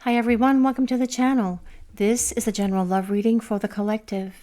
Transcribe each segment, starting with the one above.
Hi everyone, welcome to the channel. This is a general love reading for the collective.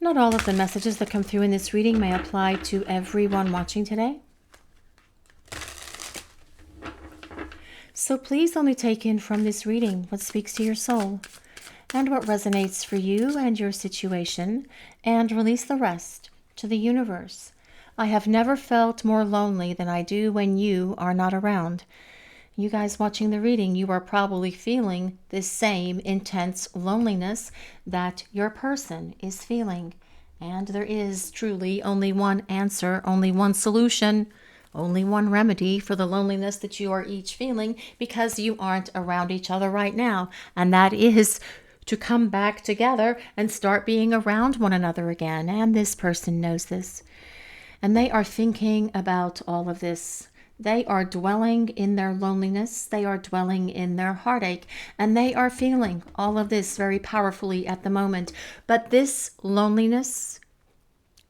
Not all of the messages that come through in this reading may apply to everyone watching today. So please only take in from this reading what speaks to your soul and what resonates for you and your situation, and release the rest to the universe. I have never felt more lonely than I do when you are not around. You guys watching the reading, you are probably feeling this same intense loneliness that your person is feeling. And there is truly only one answer, only one solution, only one remedy for the loneliness that you are each feeling because you aren't around each other right now. And that is to come back together and start being around one another again. And this person knows this. And they are thinking about all of this. They are dwelling in their loneliness. They are dwelling in their heartache. And they are feeling all of this very powerfully at the moment. But this loneliness,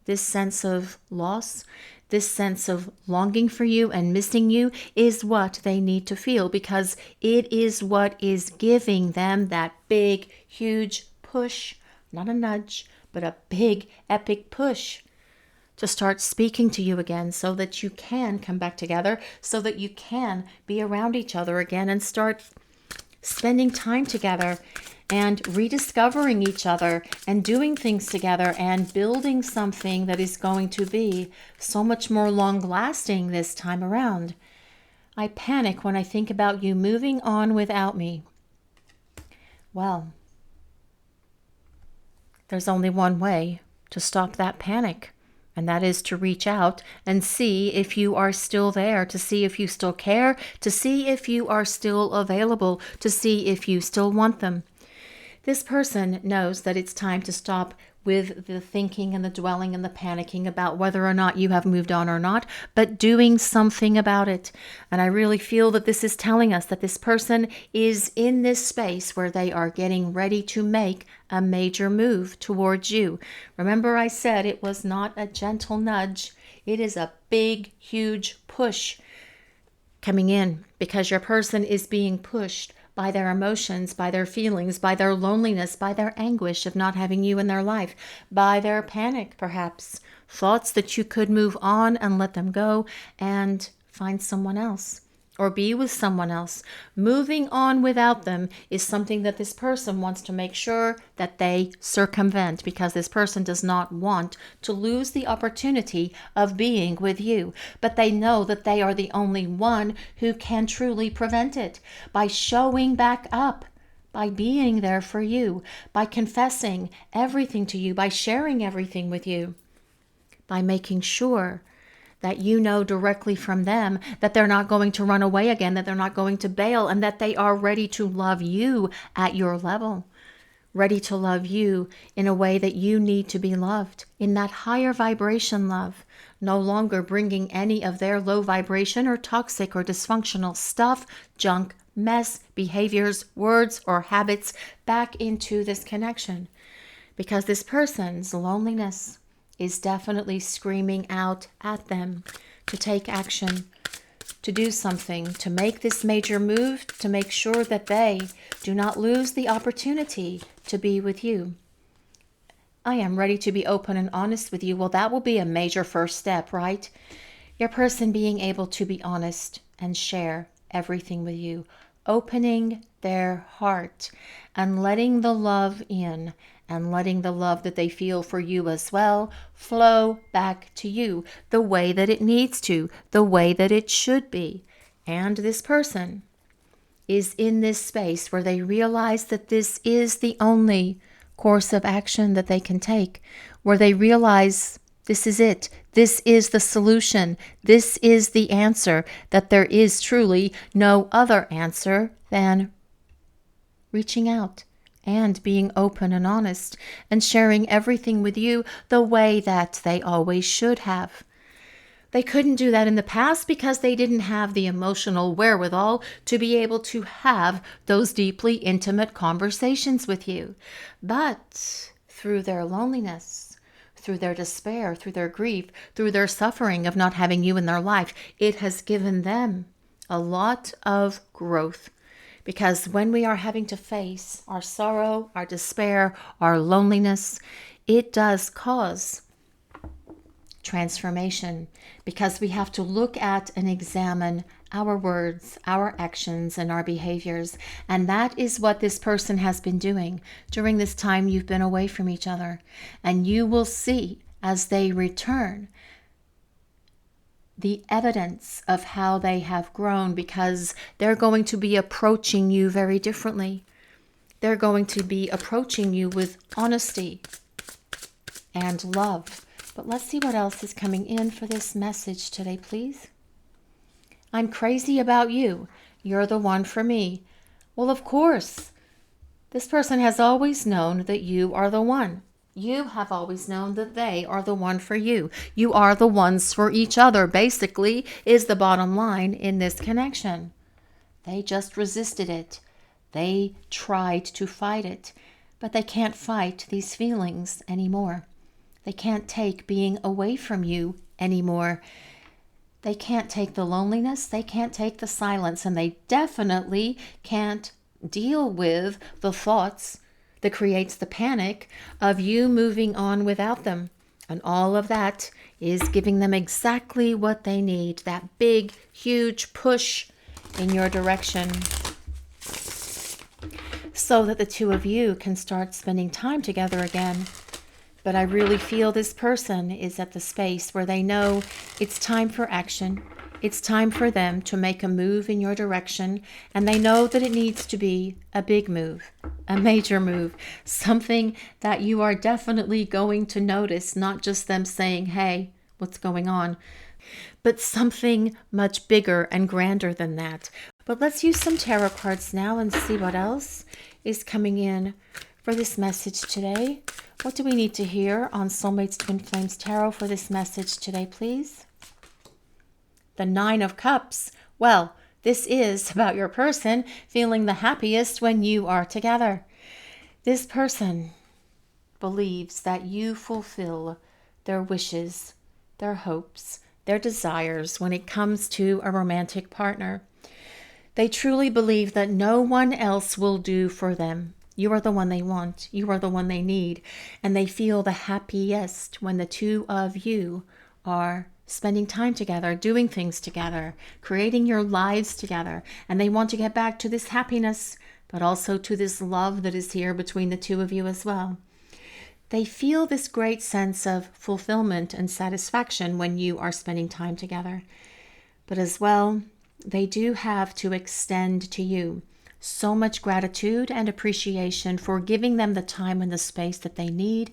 this sense of loss, this sense of longing for you and missing you is what they need to feel, because it is what is giving them that big, huge push, not a nudge, but a big, epic push to start speaking to you again so that you can come back together, so that you can be around each other again and start spending time together and rediscovering each other and doing things together and building something that is going to be so much more long-lasting this time around. I panic when I think about you moving on without me. Well, there's only one way to stop that panic. And that is to reach out and see if you are still there, to see if you still care, to see if you are still available, to see if you still want them. This person knows that it's time to stop with the thinking and the dwelling and the panicking about whether or not you have moved on or not, but doing something about it. And I really feel that this is telling us that this person is in this space where they are getting ready to make a major move towards you. Remember, I said it was not a gentle nudge. It is a big, huge push coming in, because your person is being pushed by their emotions, by their feelings, by their loneliness, by their anguish of not having you in their life, by their panic, perhaps, thoughts that you could move on and let them go and find someone else or be with someone else. Moving on without them is something that this person wants to make sure that they circumvent, because this person does not want to lose the opportunity of being with you. But they know that they are the only one who can truly prevent it by showing back up, by being there for you, by confessing everything to you, by sharing everything with you, by making sure that you know directly from them that they're not going to run away again, that they're not going to bail, and that they are ready to love you at your level, ready to love you in a way that you need to be loved, in that higher vibration love, no longer bringing any of their low vibration or toxic or dysfunctional stuff, junk, mess, behaviors, words, or habits back into this connection. Because this person's loneliness is definitely screaming out at them to take action, to do something, to make this major move, to make sure that they do not lose the opportunity to be with you. I am ready to be open and honest with you. Well, that will be a major first step, right? Your person being able to be honest and share everything with you, opening their heart and letting the love in, and letting the love that they feel for you as well flow back to you the way that it needs to, the way that it should be. And this person is in this space where they realize that this is the only course of action that they can take, where they realize this is it. This is the solution. This is the answer, that there is truly no other answer than reaching out and being open and honest and sharing everything with you the way that they always should have. They couldn't do that in the past because they didn't have the emotional wherewithal to be able to have those deeply intimate conversations with you. But through their loneliness, through their despair, through their grief, through their suffering of not having you in their life, it has given them a lot of growth. Because when we are having to face our sorrow, our despair, our loneliness, it does cause transformation, because we have to look at and examine our words, our actions, and our behaviors. And that is what this person has been doing during this time you've been away from each other. And you will see as they return the evidence of how they have grown, because they're going to be approaching you very differently. They're going to be approaching you with honesty and love. But let's see what else is coming in for this message today, please. I'm crazy about you. You're the one for me. Well, of course. This person has always known that you are the one. You have always known that they are the one for you. You are the ones for each other, basically, is the bottom line in this connection. They just resisted it. They tried to fight it, but they can't fight these feelings anymore. They can't take being away from you anymore. They can't take the loneliness. They can't take the silence. And they definitely can't deal with the thoughts that creates the panic of you moving on without them. And all of that is giving them exactly what they need, that big, huge push in your direction, so that the two of you can start spending time together again. But I really feel this person is at the space where they know it's time for action. It's time for them to make a move in your direction, and they know that it needs to be a big move, a major move, something that you are definitely going to notice, not just them saying, hey, what's going on, but something much bigger and grander than that. But let's use some tarot cards now and see what else is coming in for this message today. What do we need to hear on Soulmates Twin Flames Tarot for this message today, please? The Nine of Cups. Well, this is about your person feeling the happiest when you are together. This person believes that you fulfill their wishes, their hopes, their desires when it comes to a romantic partner. They truly believe that no one else will do for them. You are the one they want. You are the one they need. And they feel the happiest when the two of you are spending time together, doing things together, creating your lives together. And they want to get back to this happiness, but also to this love that is here between the two of you as well. They feel this great sense of fulfillment and satisfaction when you are spending time together. But as well, they do have to extend to you so much gratitude and appreciation for giving them the time and the space that they need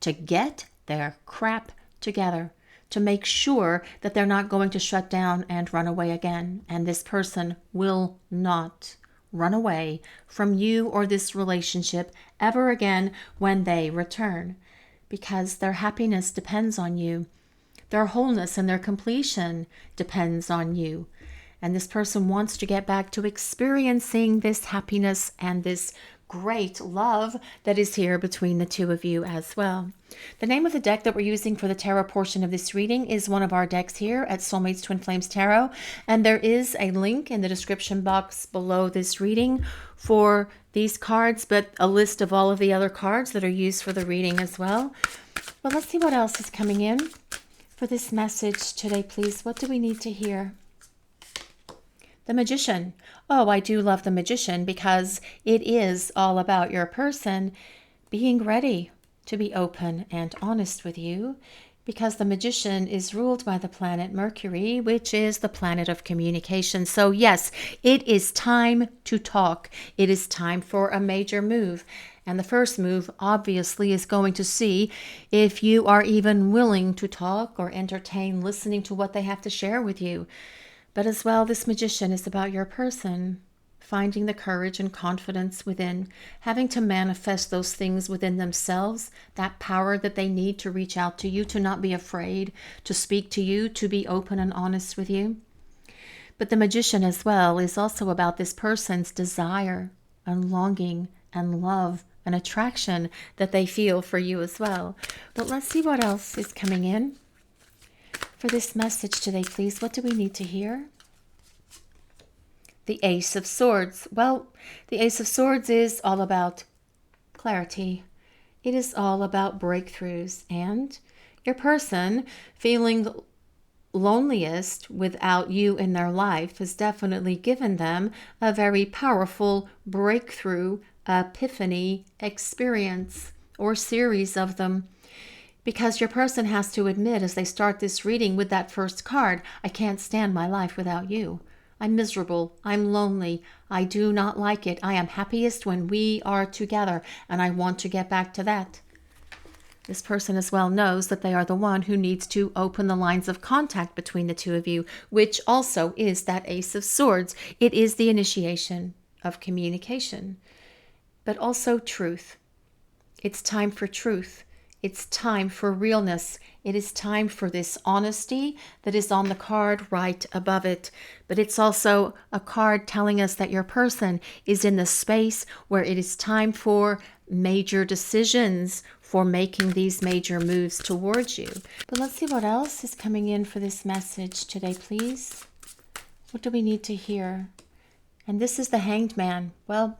to get their crap together, to make sure that they're not going to shut down and run away again. And this person will not run away from you or this relationship ever again when they return, because their happiness depends on you. Their wholeness and their completion depends on you. And this person wants to get back to experiencing this happiness and this great love that is here between the two of you as well. The name of the deck that we're using for the tarot portion of this reading is one of our decks here at Soulmates Twin Flames Tarot. And there is a link in the description box below this reading for these cards, but a list of all of the other cards that are used for the reading as well. Well, let's see what else is coming in for this message today, please. What do we need to hear? The Magician. Oh, I do love the Magician because it is all about your person being ready to be open and honest with you, because the Magician is ruled by the planet Mercury, which is the planet of communication. So yes, it is time to talk. It is time for a major move. And the first move, obviously, is going to see if you are even willing to talk or entertain listening to what they have to share with you. But as well, this Magician is about your person finding the courage and confidence within, having to manifest those things within themselves, that power that they need to reach out to you, to not be afraid, to speak to you, to be open and honest with you. But the Magician as well is also about this person's desire and longing and love and attraction that they feel for you as well. But let's see what else is coming in for this message today, please. What do we need to hear? The Ace of Swords. Well, the Ace of Swords is all about clarity. It is all about breakthroughs, and your person feeling loneliest without you in their life has definitely given them a very powerful breakthrough, epiphany experience, or series of them. Because your person has to admit as they start this reading with that first card, I can't stand my life without you. I'm miserable. I'm lonely. I do not like it. I am happiest when we are together, and I want to get back to that. This person as well knows that they are the one who needs to open the lines of contact between the two of you, which also is that Ace of Swords. It is the initiation of communication, but also truth. It's time for truth. It's time for realness. It is time for this honesty that is on the card right above it. But it's also a card telling us that your person is in the space where it is time for major decisions, for making these major moves towards you. But let's see what else is coming in for this message today, please. What do we need to hear? And this is the Hanged Man. Well,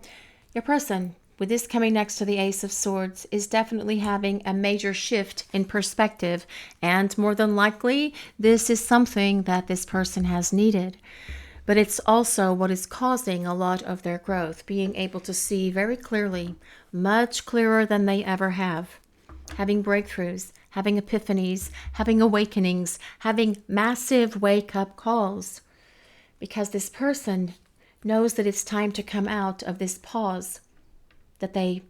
your person, with this coming next to the Ace of Swords, is definitely having a major shift in perspective. And more than likely, this is something that this person has needed. But it's also what is causing a lot of their growth, being able to see very clearly, much clearer than they ever have. Having breakthroughs, having epiphanies, having awakenings, having massive wake-up calls. Because this person knows that it's time to come out of this pause that they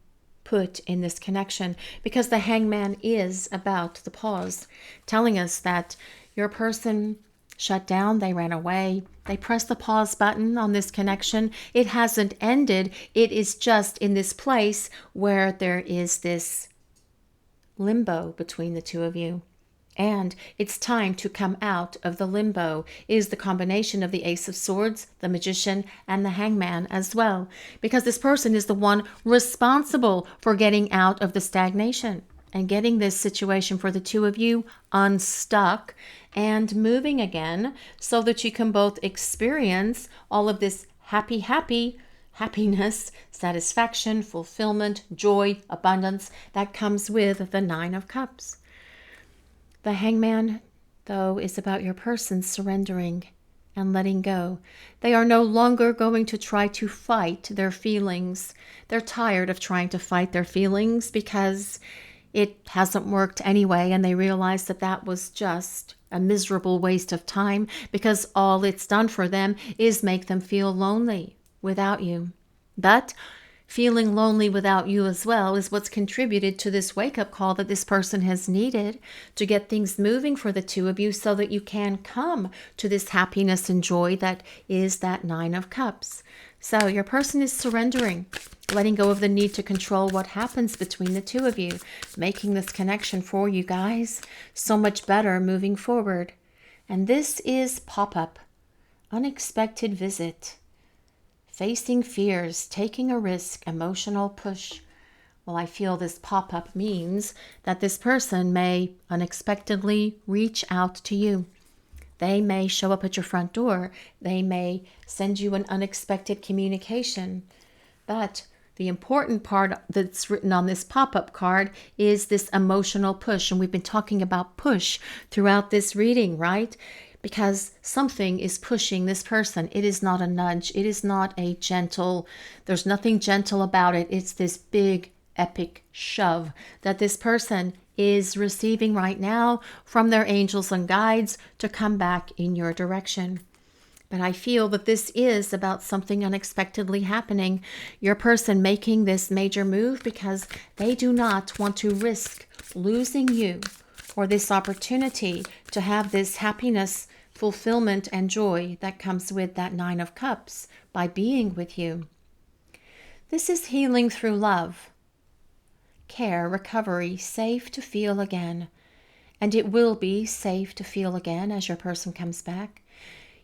put in this connection, because the Hangman is about the pause, telling us that your person shut down, they ran away, they pressed the pause button on this connection. It hasn't ended. It is just in this place where there is this limbo between the two of you. And it's time to come out of the limbo. It is the combination of the Ace of Swords, the Magician, and the Hangman as well. Because this person is the one responsible for getting out of the stagnation and getting this situation for the two of you unstuck and moving again, so that you can both experience all of this happiness, satisfaction, fulfillment, joy, abundance that comes with the Nine of Cups. The Hangman, though, is about your person surrendering and letting go. They are no longer going to try to fight their feelings. They're tired of trying to fight their feelings because it hasn't worked anyway, and they realize that that was just a miserable waste of time, because all it's done for them is make them feel lonely without you. But feeling lonely without you as well is what's contributed to this wake-up call that this person has needed to get things moving for the two of you, so that you can come to this happiness and joy that is that Nine of Cups. So your person is surrendering, letting go of the need to control what happens between the two of you, making this connection for you guys so much better moving forward. And this is pop-up, unexpected visit, facing fears, taking a risk, emotional push. Well, I feel this pop-up means that this person may unexpectedly reach out to you. They may show up at your front door. They may send you an unexpected communication. But the important part that's written on this pop-up card is this emotional push. And we've been talking about push throughout this reading, right? Because something is pushing this person. It is not a nudge. It is not a gentle, there's nothing gentle about it. It's this big, epic shove that this person is receiving right now from their angels and guides to come back in your direction. But I feel that this is about something unexpectedly happening. Your person making this major move because they do not want to risk losing you, or this opportunity to have this happiness, fulfillment, and joy that comes with that Nine of Cups by being with you. This is healing through love, care, recovery, safe to feel again. And it will be safe to feel again as your person comes back.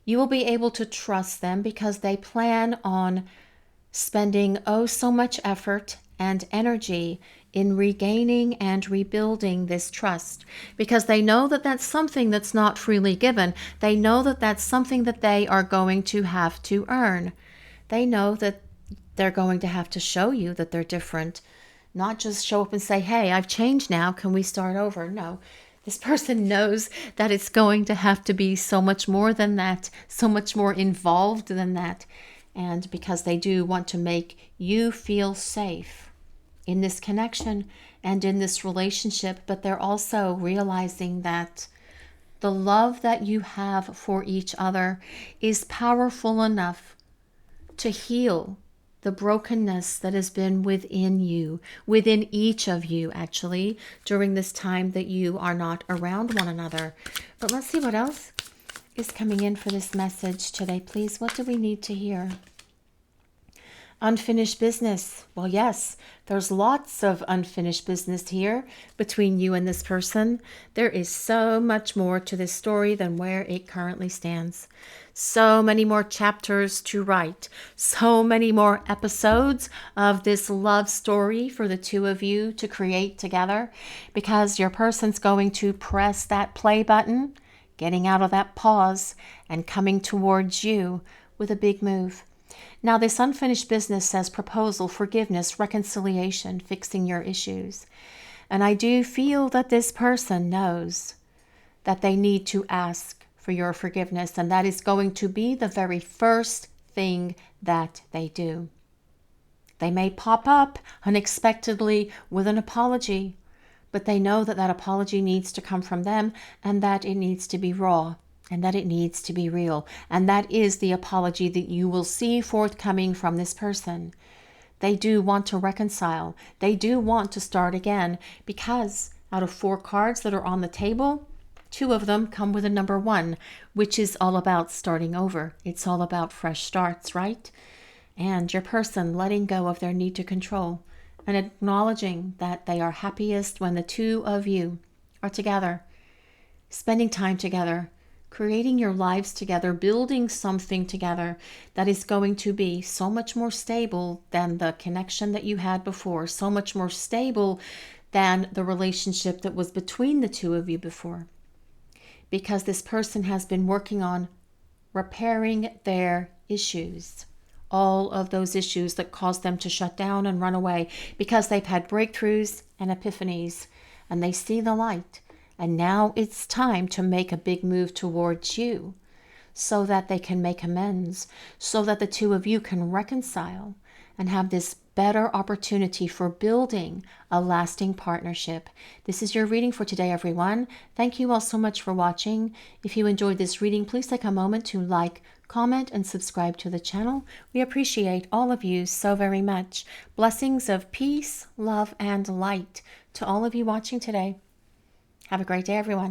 You will be able to trust them because they plan on spending so much effort and energy in regaining and rebuilding this trust, because they know that that's something that's not freely given. They know that that's something that they are going to have to earn. They know that they're going to have to show you that they're different, not just show up and say, hey, I've changed now, can we start over? No, this person knows that it's going to have to be so much more than that, so much more involved than that. And because they do want to make you feel safe in this connection and in this relationship, but they're also realizing that the love that you have for each other is powerful enough to heal the brokenness that has been within you, within each of you, actually, during this time that you are not around one another. But let's see what else is coming in for this message today, please. What do we need to hear? Unfinished business. Well, yes, there's lots of unfinished business here between you and this person. There is so much more to this story than where it currently stands. So many more chapters to write. So many more episodes of this love story for the two of you to create together, because your person's going to press that play button, getting out of that pause and coming towards you with a big move. Now, this unfinished business says proposal, forgiveness, reconciliation, fixing your issues. And I do feel that this person knows that they need to ask for your forgiveness, and that is going to be the very first thing that they do. They may pop up unexpectedly with an apology, but they know that that apology needs to come from them, and that it needs to be raw, and that it needs to be real. And that is the apology that you will see forthcoming from this person. They do want to reconcile. They do want to start again, because out of 4 cards that are on the table, 2 of them come with a number 1, which is all about starting over. It's all about fresh starts, right? And your person letting go of their need to control and acknowledging that they are happiest when the 2 of you are together, spending time together, creating your lives together, building something together that is going to be so much more stable than the connection that you had before, so much more stable than the relationship that was between the 2 of you before. Because this person has been working on repairing their issues, all of those issues that caused them to shut down and run away, because they've had breakthroughs and epiphanies, and they see the light. And now it's time to make a big move towards you so that they can make amends, so that the 2 of you can reconcile and have this better opportunity for building a lasting partnership. This is your reading for today, everyone. Thank you all so much for watching. If you enjoyed this reading, please take a moment to like, comment, and subscribe to the channel. We appreciate all of you so very much. Blessings of peace, love, and light to all of you watching today. Have a great day, everyone.